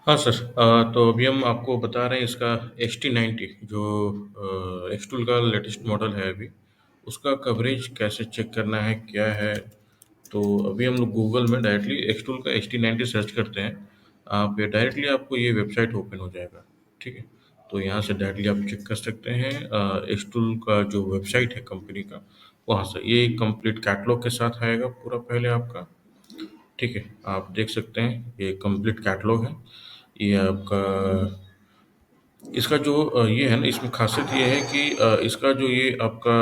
हाँ सर, तो अभी हम आपको बता रहे हैं इसका XT90 जो एक्सटूल का लेटेस्ट मॉडल है अभी, उसका कवरेज कैसे चेक करना है, क्या है? तो अभी हम लोग गूगल में डायरेक्टली एक्सटूल का XT90 सर्च करते हैं। आप ये डायरेक्टली आपको ये वेबसाइट ओपन हो जाएगा, ठीक है? तो यहाँ से डायरेक्टली आप चेक कर सकते हैं एक्सटूल का जो वेबसाइट है कंपनी का, वहाँ से। ये कंप्लीट कैटलॉग के साथ आएगा पूरा पहले आपका, ठीक है? आप देख सकते हैं ये कंप्लीट कैटलॉग है। ये आपका इसका जो ये है ना, इसमें खासियत ये है कि इसका जो ये आपका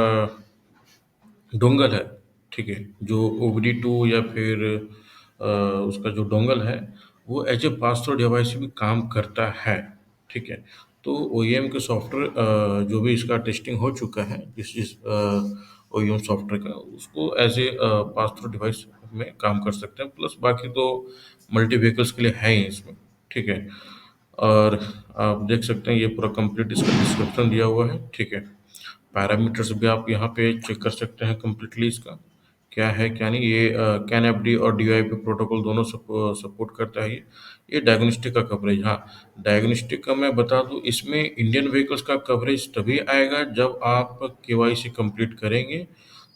डोंगल है, ठीक है? जो OBD2 या फिर उसका जो डोंगल है, वो as a pass through device भी काम करता है, ठीक है? तो OEM के सॉफ्टवेयर जो भी इसका टेस्टिंग हो चुका है, जिस जिस OEM सॉफ्टवेयर का, उसको as a pass through device में काम कर सकते हैं। प्लस बाकी तो मल्टी व्हीकल्स के लिए है ही इसमें, ठीक है? और आप देख सकते हैं ये पूरा कंप्लीट इसका डिस्क्रिप्शन दिया हुआ है, ठीक है? पैरामीटर्स भी आप यहाँ पे चेक कर सकते हैं कंप्लीटली इसका, क्या है क्या नहीं। ये कैन एफडी और DIP प्रोटोकॉल दोनों सपोर्ट करता है ये डायग्नोस्टिक का कवरेज। हाँ, डायग्नोस्टिक का मैं बता दूँ, इसमें इंडियन व्हीकल्स का कवरेज तभी आएगा जब आप KYC कंप्लीट करेंगे।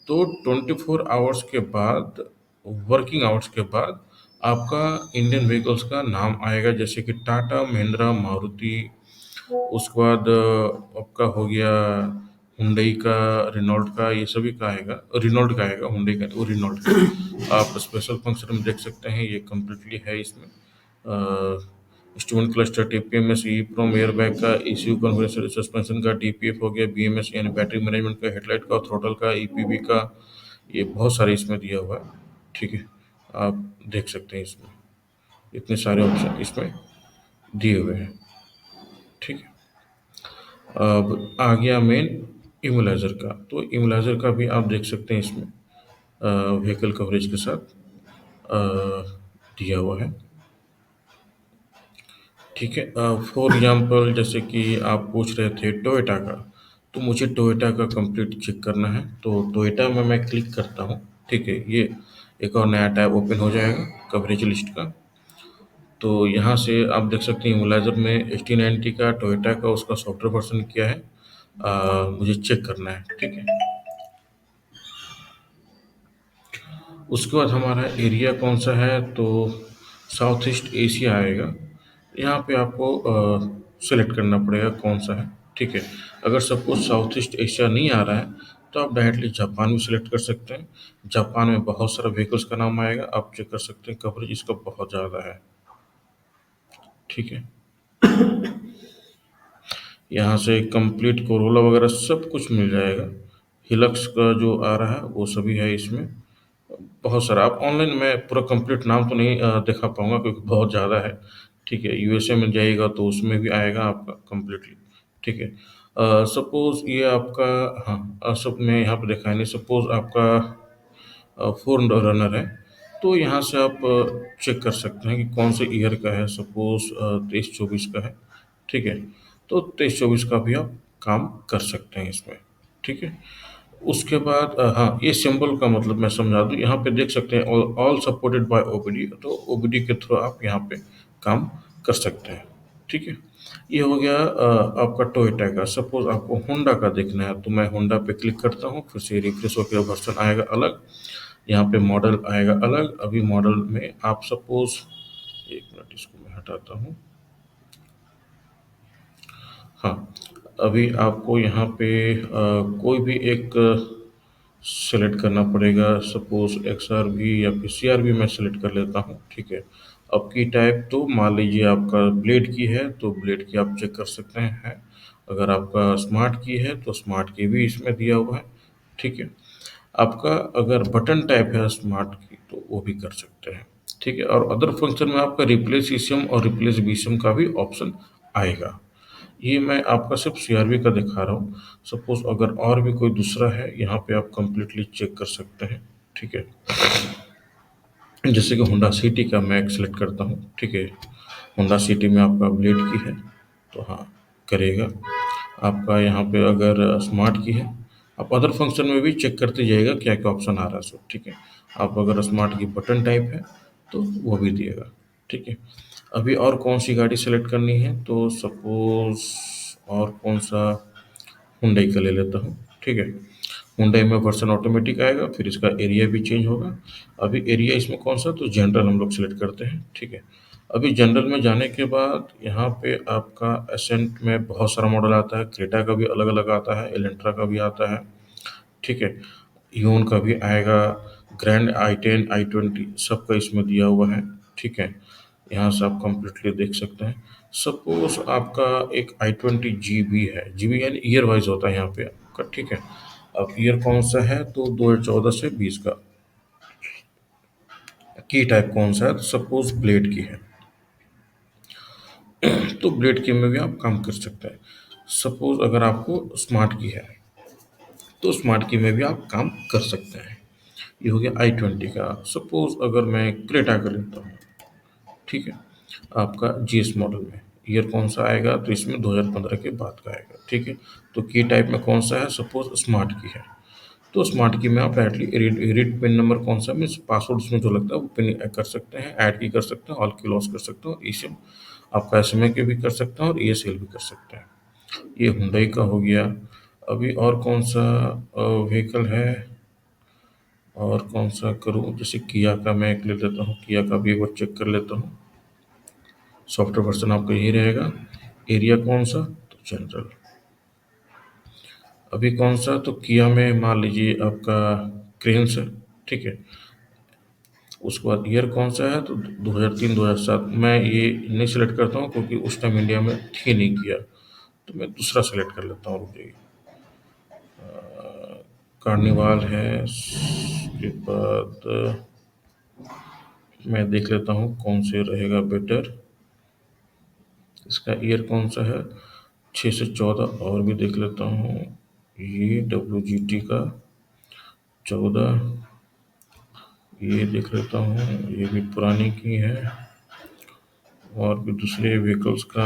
तो 24 आवर्स के बाद, वर्किंग आवर्स के बाद, आपका इंडियन व्हीकल्स का नाम आएगा, जैसे कि टाटा, महिंद्रा, मारुति। उसके बाद आपका हो गया हुंडई का, रेनॉल्ट का, ये सभी का आएगा। रेनॉल्ट का आएगा, हुंडई का तो रेनॉल्ट का। आप स्पेशल फंक्शन में देख सकते हैं, ये कम्प्लीटली है इसमें। Instrument cluster, TPMS, EEPROM, airbag का, ECU कॉन्फ़िगरेशन, सस्पेंशन का, DPF हो गया, BMS यानी बैटरी मैनेजमेंट का, हेडलाइट का, थ्रॉटल का, EPB का, ये बहुत सारे इसमें दिया हुआ है, ठीक है? आप देख सकते हैं इसमें इतने सारे ऑप्शन इसमें दिए हुए हैं, ठीक है? अब आ गया मेन इम्यूलाइज़र का। तो इम्यूलाइज़र का भी आप देख सकते हैं इसमें व्हीकल कवरेज के साथ अ, दिया हुआ है, ठीक है? फॉर एग्ज़ाम्पल जैसे कि आप पूछ रहे थे टोयोटा का, तो मुझे टोयोटा का कंप्लीट चेक करना है, तो टोयोटा में मैं क्लिक करता हूँ, ठीक है? ये एक और नया टैब ओपन हो जाएगा कवरेज लिस्ट का। तो यहाँ से आप देख सकते हैं इम्यूलाइज़र में XT90 का, टोयोटा का, उसका सॉफ्टवेयर वर्ज़न क्या है, मुझे चेक करना है, ठीक है? उसके बाद हमारा एरिया कौन सा है, तो साउथ ईस्ट एशिया आएगा। यहाँ पे आपको सेलेक्ट करना पड़ेगा कौन सा है, ठीक है? अगर सपोज साउथ ईस्ट एशिया नहीं आ रहा है, तो आप डायरेक्टली जापान भी सेलेक्ट कर सकते हैं। जापान में बहुत सारा व्हीकल्स का नाम आएगा, आप चेक कर सकते हैं, कवरेज इसका बहुत ज़्यादा है, ठीक है? यहाँ से कंप्लीट कोरोला वगैरह सब कुछ मिल जाएगा। हिलक्स का जो आ रहा है वो सभी है इसमें। बहुत सारा आप ऑनलाइन, मैं पूरा कंप्लीट नाम तो नहीं दिखा पाऊँगा क्योंकि बहुत ज़्यादा है, ठीक है? USA में जाइएगा तो उसमें भी आएगा आपका कंप्लीटली, ठीक है? सपोज़ ये आपका, हाँ, सब में यहाँ पे दिखाया नहीं। सपोज़ आपका फ़ोर रनर है, तो यहाँ से आप चेक कर सकते हैं कि कौन से ईयर का है। सपोज़ 23-24 का है, ठीक है? तो 23-24 का भी आप काम कर सकते हैं इसमें, ठीक है? उसके बाद हाँ, ये सिंबल का मतलब मैं समझा दूँ, यहाँ पे देख सकते हैं all all supported by OBD, तो OBD के थ्रू आप यहाँ पे काम कर सकते हैं, ठीक है? ये हो गया आपका टोयोटा का। सपोज़ आपको होंडा का देखना है, तो मैं होंडा पे क्लिक करता हूँ, फिर से रिफ्रेश होकर वर्ज़न आएगा अलग, यहाँ पे मॉडल आएगा अलग। अभी मॉडल में आप सपोज़, 1 मिनट इसको मैं हटाता हूँ। हाँ, अभी आपको यहाँ पे कोई भी एक सेलेक्ट करना पड़ेगा। सपोज़ XRV या फिर CRV मैं सेलेक्ट कर लेता हूँ, ठीक है? अब की टाइप तो मान लीजिए आपका ब्लेड की है, तो ब्लेड की आप चेक कर सकते हैं, है। अगर आपका स्मार्ट की है, तो स्मार्ट की भी इसमें दिया हुआ है, ठीक है? आपका अगर बटन टाइप है स्मार्ट की, तो वो भी कर सकते हैं, ठीक है? और अदर फंक्शन में आपका रिप्लेस eSIM और रिप्लेस vSIM का भी ऑप्शन आएगा। ये मैं आपका सिर्फ CRV का दिखा रहा हूँ। सपोज़ अगर और भी कोई दूसरा है, यहाँ पे आप कंप्लीटली चेक कर सकते हैं, ठीक है? जैसे कि होंडा सिटी का मैं सेलेक्ट करता हूँ, ठीक है? होंडा सिटी में आपका ब्लेड की है, तो हाँ, करेगा। आपका यहाँ पे अगर स्मार्ट की है, आप अदर फंक्शन में भी चेक करते जाइएगा क्या-क्या ऑप्शन आ रहा है सब, ठीक है? आप अगर स्मार्ट की बटन टाइप है, तो वो भी दिएगा। ठीक है। अभी और कौन सी गाड़ी सेलेक्ट करनी है, तो सपोज और कौन सा, हुंडई का ले लेता हूँ। ठीक है। हुंडई में वर्सन ऑटोमेटिक आएगा, फिर इसका एरिया भी चेंज होगा। अभी एरिया इसमें कौन सा, तो जनरल हम लोग सेलेक्ट करते हैं। ठीक है। अभी जनरल में जाने के बाद यहाँ पे आपका एसेंट में बहुत सारा मॉडल आता है, क्रेटा का भी अलग अलग आता है, एलेंट्रा का भी आता है। ठीक है। इओन का भी आएगा, ग्रैंड आई10 आई20 सबका इसमें दिया हुआ है। ठीक है। यहाँ से आप कंप्लीटली देख सकते हैं। सपोज आपका एक आई20 जी बी है, जी बी यानी ईयर वाइज होता है यहाँ पे आपका। ठीक है। अब ईयर कौन सा है, तो 2014 से 20 का। की टाइप कौन सा है, तो सपोज ब्लेड की है, तो ब्लेड की में भी आप काम कर सकते हैं। सपोज अगर आपको स्मार्ट की है, तो स्मार्ट की में भी आप काम कर सकते हैं। ये हो गया आई20 का। सपोज अगर मैं क्रेटा का लेता हूँ, ठीक है, आपका जीएस मॉडल में ईयर कौन सा आएगा, तो इसमें 2015 के बाद का आएगा। ठीक है। तो की टाइप में कौन सा है, सपोज स्मार्ट की है, तो स्मार्ट की में आप डायरेक्टली एडिट पिन नंबर कौन सा, मीन्स पासवर्ड उसमें जो लगता है वो पिन कर सकते हैं, ऐड की कर सकते हैं, ऑल की लॉस कर सकते हो, ई आपका एसएमए के भी कर सकते हैं और ईएसएल भी कर सकते हैं। ये हुंडई का हो गया। अभी और कौन सा व्हीकल है, और कौन सा करूँ, जैसे किया का मैं एक ले लेता हूँ, किया का भी एक बार चेक कर लेता हूँ। सॉफ्टवेयर वर्जन आपका यही रहेगा। एरिया कौन सा, तो जनरल। अभी कौन सा, तो किया में मान लीजिए आपका क्रेन्स है। ठीक है। उसके बाद ईयर कौन सा है, तो 2003 2007। मैं ये नहीं सेलेक्ट करता हूँ क्योंकि उस टाइम इंडिया में थी नहीं किया, तो मैं दूसरा सेलेक्ट कर लेता हूँ, रुक जाइए। कार्निवाल है, उसके बाद मैं देख लेता हूँ कौन से रहेगा बेटर। इसका ईयर कौन सा है, 6 से 14। और भी देख लेता हूँ, ये WGT का 14, ये देख लेता हूँ, ये भी पुरानी की है। और भी दूसरे व्हीकल्स का,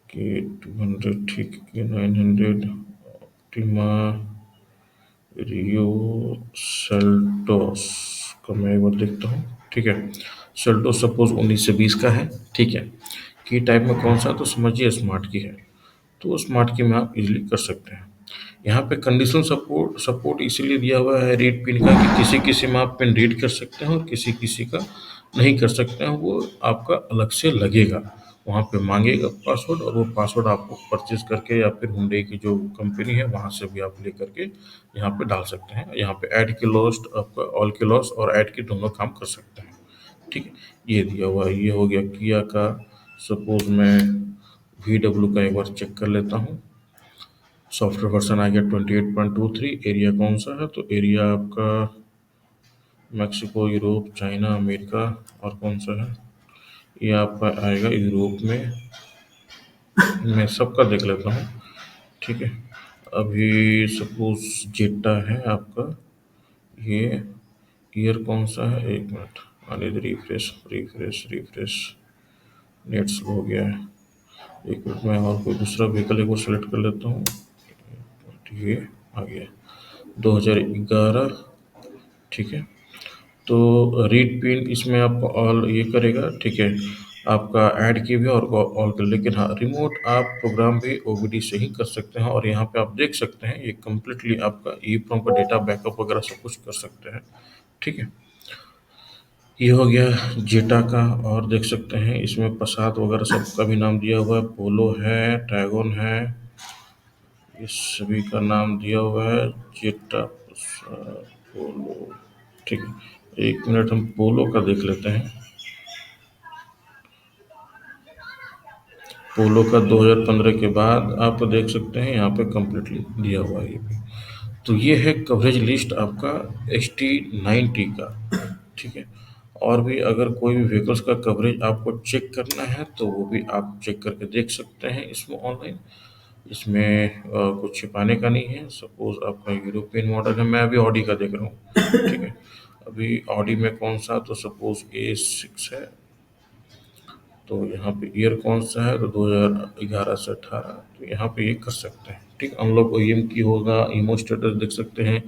के 200, ठीक है, 900, ऑप्टिमा, रियो, सेल्टोस का मैं एक बार देखता हूँ। ठीक है। सेल्टोस सपोज 19 से 20 का है। ठीक है। की टाइप में कौन सा, तो समझिए स्मार्ट की है, तो स्मार्ट की में आप इजीली कर सकते हैं। यहाँ पे कंडीशनल सपोर्ट सपोर्ट इसीलिए दिया हुआ है रीड पिन का, कि किसी किसी में आप पिन रीड कर सकते हैं और किसी किसी का नहीं कर सकते हैं, वो आपका अलग से लगेगा, वहाँ पे मांगेगा पासवर्ड, और वो पासवर्ड आपको परचेज करके या फिर हुंडई की जो कंपनी है वहाँ से भी आप ले करके यहाँ पे डाल सकते हैं। यहाँ पे ऐड की लॉस्ट, आपका ऑल की लॉस और ऐड की दोनों काम कर सकते हैं। ठीक है। ये दिया हुआ है, ये हो गया किया का। सपोज मैं VW का एक बार चेक कर लेता हूँ। सॉफ्टवेयर वर्जन आ गया 28.23। एरिया कौन सा है, तो एरिया आपका मैक्सिको, यूरोप, चाइना, अमेरिका। और कौन सा है, ये आपका आएगा यूरोप में। मैं सबका देख लेता हूँ। ठीक है। अभी सपोज जेटा है आपका, ये ईयर कौन सा है, एक मिनट आने दे, refresh refresh refresh, net slow हो गया है। एक मिनट में और कोई दूसरा व्हीकल एक बार सेलेक्ट कर लेता हूँ। ये आ गया 2011। ठीक है। तो रीड पिन इसमें आपको ऑल ये करेगा। ठीक है। आपका ऐड की भी और ऑल कर, लेकिन हाँ रिमोट आप प्रोग्राम भी ओबीडी से ही कर सकते हैं। और यहाँ पे आप देख सकते हैं ये कम्प्लीटली आपका EEPROM का डेटा बैकअप वगैरह सब कुछ कर सकते हैं। ठीक है। ये हो गया जेटा का। और देख सकते हैं इसमें पसात वगैरह सबका भी नाम दिया हुआ है, पोलो है, ड्रैगन है, इस सभी का नाम दिया हुआ है। जेटा, पसात, पोलो। ठीक है। एक मिनट हम पोलो का देख लेते हैं। पोलो का 2015 के बाद आप देख सकते हैं यहाँ पे कम्प्लीटली दिया हुआ है ये भी। तो ये है कवरेज लिस्ट आपका XT90 का। ठीक है। और भी अगर कोई भी व्हीकल्स का कवरेज आपको चेक करना है तो वो भी आप चेक करके देख सकते हैं इसमें ऑनलाइन। इसमें कुछ छिपाने का नहीं है। सपोज आपका यूरोपियन मॉडल है, मैं अभी ऑडी का देख रहा हूँ। ठीक है। अभी ऑडी में कौन सा, तो सपोज A6 है, तो यहाँ पे ईयर कौन सा है, तो 2011 से 18। तो यहाँ पे ये कर सकते हैं। ठीक। अनलॉक OEM की होगा, ईमो स्टेटस देख सकते हैं,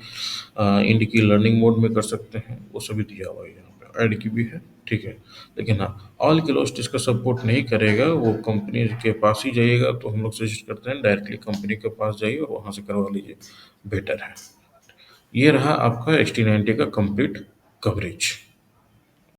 इंड की लर्निंग मोड में कर सकते हैं, वो सभी दिया हुआ है यहाँ पे, ऐड की भी है। ठीक है। लेकिन हाँ, ऑल क्लोस्ट इसका सपोर्ट नहीं करेगा, वो कंपनी के पास ही जाइएगा, तो हम लोग सजेस्ट करते हैं डायरेक्टली कंपनी के पास जाइए और वहाँ से करवा लीजिए, बेटर है। ये रहा आपका एस टी 90 का कंप्लीट कवरेज।